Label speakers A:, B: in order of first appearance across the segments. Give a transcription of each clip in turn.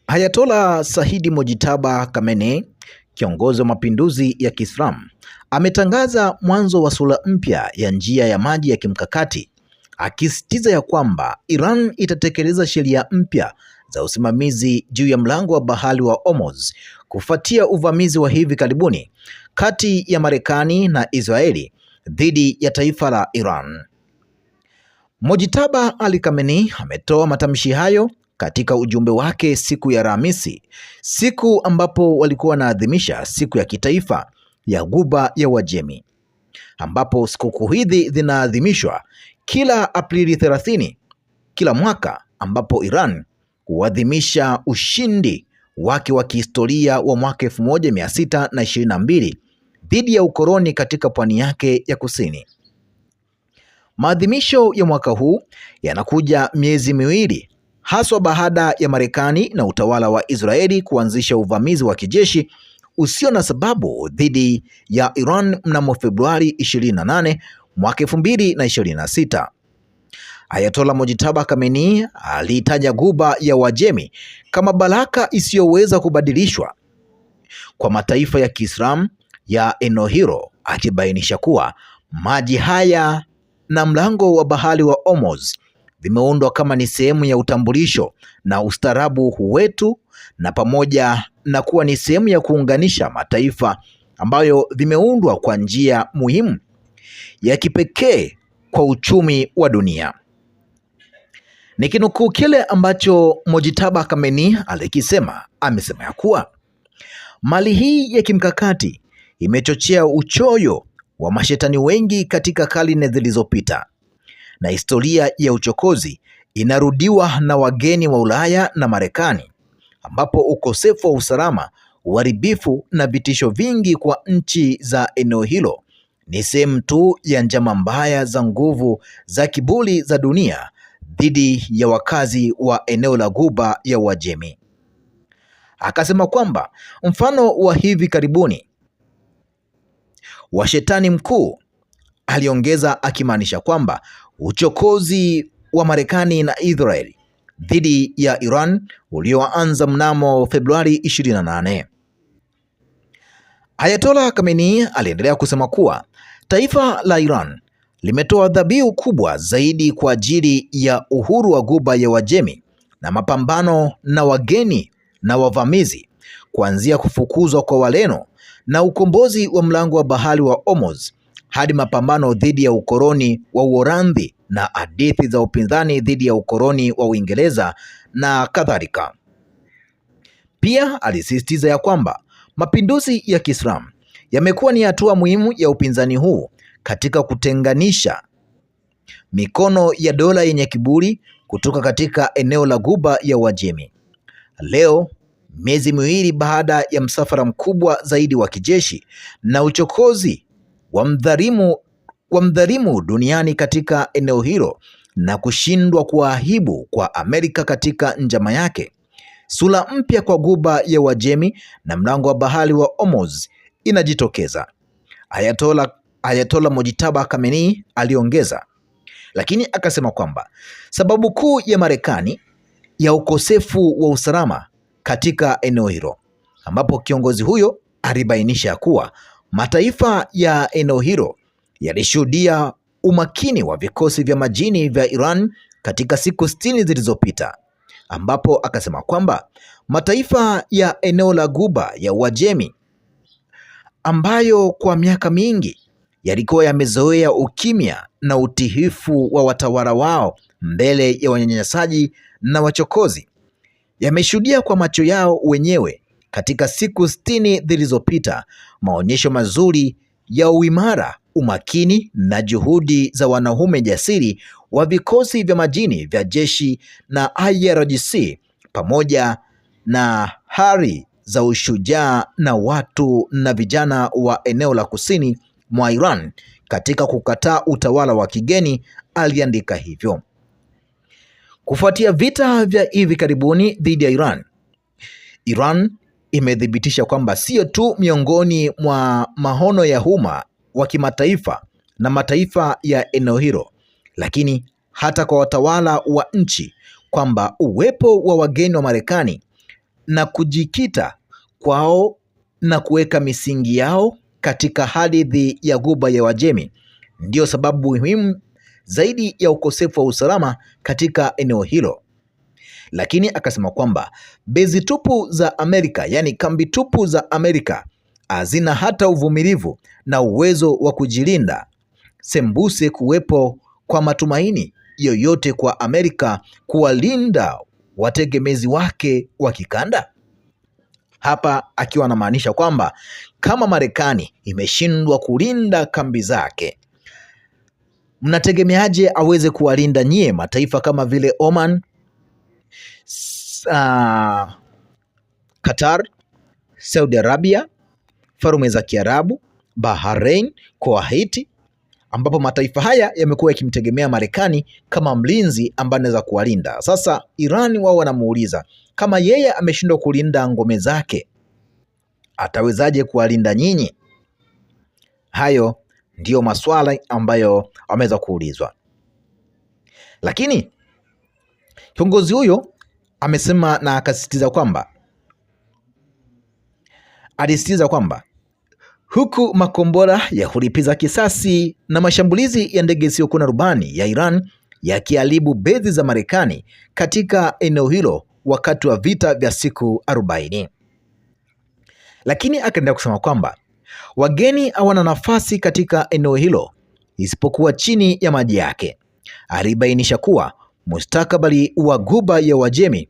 A: Ayatollah Said Mojtaba Khamenei, kiongozi wa mapinduzi ya Kiislamu, ametangaza mwanzo wa sura mpya ya njia ya maji ya kimkakati, akisisitiza ya kwamba Iran itatekeleza sheria mpya za usimamizi juu ya mlango wa bahari wa Hormuz kufuatia uvamizi wa hivi karibuni kati ya Marekani na Israeli dhidi ya taifa la Iran. Mojtaba Ali Khamenei ametoa matamshi hayo katika ujumbe wake siku ya Alhamisi, siku ambapo walikuwa wanaadhimisha siku ya kitaifa ya Ghuba ya Uajemi, ambapo sikukuu hizi zinaadhimishwa kila Aprili 30 kila mwaka, ambapo Iran huadhimisha ushindi wake wa kihistoria wa mwaka 1622 dhidi ya ukoloni katika pwani yake ya kusini. Maadhimisho ya mwaka huu yanakuja miezi miwili haswa baada ya Marekani na utawala wa Israeli kuanzisha uvamizi wa kijeshi usio na sababu dhidi ya Iran mnamo Februari 28 mwaka 2026. Ayatollah Mojtaba Khamenei aliitaja Ghuba ya Uajemi kama baraka isiyoweza kubadilishwa kwa mataifa ya Kiislamu ya eneo hilo, akibainisha kuwa maji haya na mlango wa bahari wa Hormuz vimeundwa kama ni sehemu ya utambulisho na ustaarabu wetu, na pamoja na kuwa ni sehemu ya kuunganisha mataifa ambayo vimeundwa kwa njia muhimu ya kipekee kwa uchumi wa dunia. Nikinukuu kile ambacho Mojtaba Khamenei alikisema, amesema ya kuwa mali hii ya kimkakati imechochea uchoyo wa mashetani wengi katika karne zilizopita, na historia ya uchokozi inarudiwa na wageni wa Ulaya na Marekani, ambapo ukosefu wa usalama, uharibifu na vitisho vingi kwa nchi za eneo hilo ni sehemu tu ya njama mbaya za nguvu za kiburi za dunia dhidi ya wakazi wa eneo la Ghuba ya Uajemi. Akasema kwamba mfano wa hivi karibuni wa shetani mkuu, aliongeza akimaanisha kwamba uchokozi wa Marekani na Israeli dhidi ya Iran ulioanza mnamo Februari 28. Ayatollah Khamenei aliendelea kusema kuwa taifa la Iran limetoa dhabihu kubwa zaidi kwa ajili ya uhuru wa Ghuba ya Uajemi na mapambano na wageni na wavamizi, kuanzia kufukuzwa kwa Wareno na ukombozi wa mlango wa bahari wa Hormuz hadi mapambano dhidi ya ukoloni wa Uholanzi na hadithi za upinzani dhidi ya ukoloni wa Uingereza na kadhalika. Pia alisisitiza ya kwamba mapinduzi ya Kiislamu yamekuwa ni hatua muhimu ya upinzani huu katika kutenganisha mikono ya dola yenye kiburi kutoka katika eneo la Ghuba ya Uajemi. Leo, miezi miwili baada ya msafara mkubwa zaidi wa kijeshi na uchokozi wa mdhalimu duniani katika eneo hilo na kushindwa kuahibu kwa Amerika katika njama yake, sura mpya kwa Ghuba ya Uajemi na mlango wa bahari wa Hormuz inajitokeza, Ayatollah Mojtaba Khamenei aliongeza, lakini akasema kwamba sababu kuu ya Marekani ya ukosefu wa usalama katika eneo hilo, ambapo kiongozi huyo alibainisha kuwa mataifa ya eneo hilo yalishuhudia umakini wa vikosi vya majini vya Iran katika siku 60 zilizopita, ambapo akasema kwamba mataifa ya eneo la Ghuba ya Uajemi ambayo kwa miaka mingi yalikuwa yamezoea ukimya na utiifu wa watawala wao mbele ya wanyanyasaji na wachokozi, yameshuhudia kwa macho yao wenyewe katika siku 60 zilizopita maonyesho mazuri ya uimara, umakini na juhudi za wanaume jasiri wa vikosi vya majini vya jeshi na IRGC, pamoja na hari za ushujaa na watu na vijana wa eneo la kusini mwa Iran katika kukataa utawala wa kigeni, aliandika hivyo. Kufuatia vita vya hivi karibuni dhidi ya Iran imethibitisha kwamba sio tu miongoni mwa maono ya umma wa kimataifa na mataifa ya eneo hilo, lakini hata kwa watawala wa nchi kwamba uwepo wa wageni wa Marekani na kujikita kwao na kuweka misingi yao katika ardhi ya Ghuba ya Uajemi ndiyo sababu muhimu zaidi ya ukosefu wa usalama katika eneo hilo. Lakini akasema kwamba bezi tupu za Amerika, yani kambi tupu za Amerika, hazina hata uvumilivu na uwezo wa kujilinda, sembuse kuwepo kwa matumaini yoyote kwa Amerika kuwalinda wategemezi wake wa kikanda. Hapa akiwa anamaanisha kwamba kama Marekani imeshindwa kulinda kambi zake, mnategemeaje aweze kuwalinda nyie mataifa kama vile Oman, Qatar, Saudi Arabia, Falme za Kiarabu, Bahrain, Kuwait, ambapo mataifa haya yamekuwa yakimtegemea Marekani kama mlinzi ambaye anaweza kuwalinda. Sasa Iran wao wanamuuliza kama yeye ameshindwa kulinda ngome zake, atawezaje kuwalinda nyinyi? Hayo ndiyo maswala ambayo wameweza kuulizwa. Lakini kiongozi huyo amesema na akasisitiza kwamba huku makombora ya kulipiza kisasi na mashambulizi ya ndege isiyokuwa na rubani ya Iran yakiharibu bezi za Marekani katika eneo hilo wakati wa vita vya siku 40. Lakini akaendelea kusema kwamba wageni hawana nafasi katika eneo hilo isipokuwa chini ya maji yake. Alibainisha kuwa mustakabali wa Ghuba ya Uajemi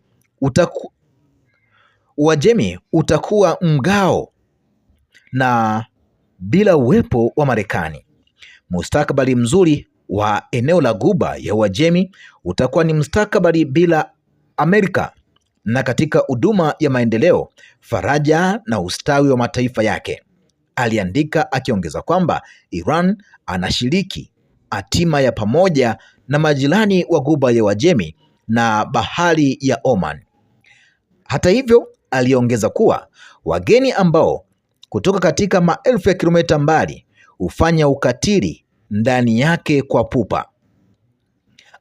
A: utakuwa mgao na bila uwepo wa Marekani. Mustakabali mzuri wa eneo la Ghuba ya Uajemi utakuwa ni mustakabali bila Amerika na katika huduma ya maendeleo, faraja na ustawi wa mataifa yake. Aliandika akiongeza kwamba Iran anashiriki hatima ya pamoja na majirani wa Ghuba ya Uajemi na bahari ya Oman. Hata hivyo, aliongeza kuwa wageni ambao kutoka katika maelfu ya kilomita mbali hufanya ukatili ndani yake kwa pupa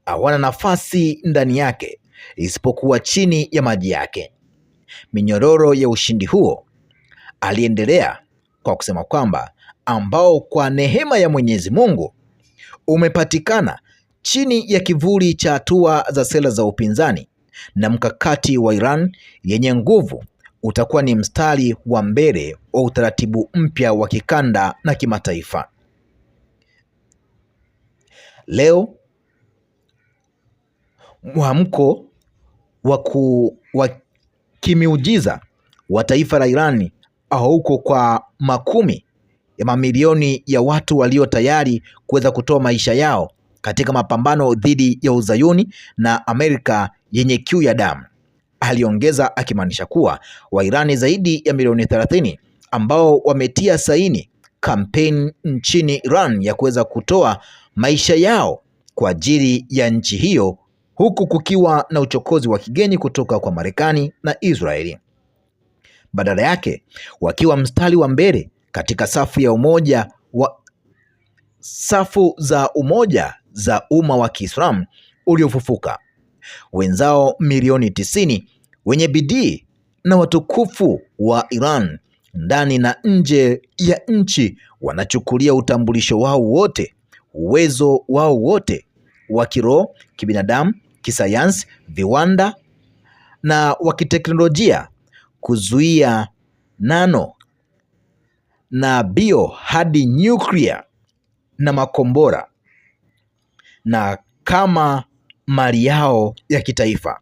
A: hawana nafasi ndani yake isipokuwa chini ya maji yake. Minyororo ya ushindi huo, aliendelea kwa kusema kwamba, ambao kwa neema ya Mwenyezi Mungu umepatikana chini ya kivuli cha hatua za sera za upinzani na mkakati wa Iran yenye nguvu, utakuwa ni mstari wa mbele wa utaratibu mpya wa kikanda na kimataifa. Leo mwamko wa kimiujiza wa taifa la Irani hauko kwa makumi ya mamilioni ya watu walio tayari kuweza kutoa maisha yao katika mapambano dhidi ya Uzayuni na Amerika yenye kiu ya damu. Aliongeza akimaanisha kuwa Wairani zaidi ya milioni 30 ambao wametia saini kampeni nchini Iran ya kuweza kutoa maisha yao kwa ajili ya nchi hiyo, huku kukiwa na uchokozi wa kigeni kutoka kwa Marekani na Israeli. Badala yake wakiwa mstari wa mbele katika safu za umoja za umma wa Kiislamu uliofufuka. Wenzao milioni 90 wenye bidii na watukufu wa Iran ndani na nje ya nchi wanachukulia utambulisho wao wote, uwezo wao wote wa kiroho, kibinadamu, kisayansi, viwanda na wa kiteknolojia, kuzuia nano na bio hadi nyuklia na makombora, na kama mali yao ya kitaifa,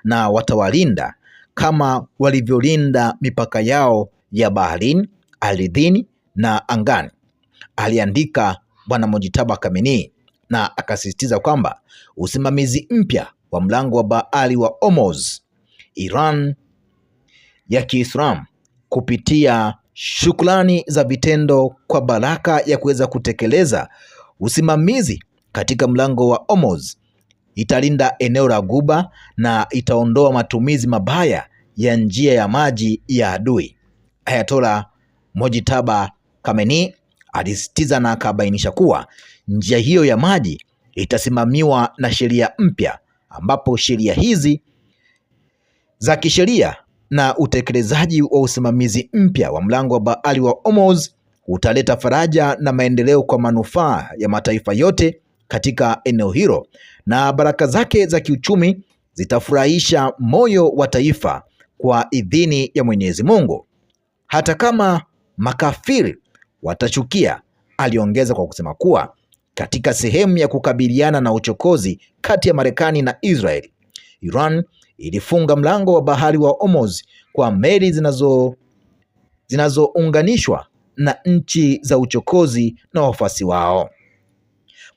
A: na watawalinda kama walivyolinda mipaka yao ya baharini, ardhini na angani, aliandika Bwana Mojtaba Khamenei, na akasisitiza kwamba usimamizi mpya wa mlango wa bahari wa Hormuz, Iran ya Kiislamu kupitia shukrani za vitendo kwa baraka ya kuweza kutekeleza usimamizi katika mlango wa Hormuz, italinda eneo la Ghuba na itaondoa matumizi mabaya ya njia ya maji ya adui. Ayatollah Mojtaba Khamenei alisisitiza na akabainisha kuwa njia hiyo ya maji itasimamiwa na sheria mpya, ambapo sheria hizi za kisheria na utekelezaji wa usimamizi mpya wa mlango wa bahari wa Hormuz utaleta faraja na maendeleo kwa manufaa ya mataifa yote katika eneo hilo, na baraka zake za kiuchumi zitafurahisha moyo wa taifa kwa idhini ya Mwenyezi Mungu, hata kama makafiri watachukia. Aliongeza kwa kusema kuwa katika sehemu ya kukabiliana na uchokozi kati ya Marekani na Israel, Iran ilifunga mlango wa bahari wa Hormuz kwa meli zinazounganishwa na nchi za uchokozi na wafuasi wao.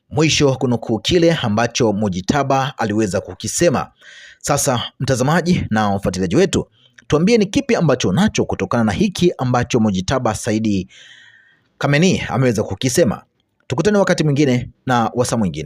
A: Mwisho kunukuu kile ambacho Mujitaba aliweza kukisema. Sasa mtazamaji na mfuatiliaji wetu, tuambie ni kipi ambacho unacho kutokana na hiki ambacho Mujitaba Saidi Khamenei ameweza kukisema. Tukutane wakati mwingine na wasaa mwingine.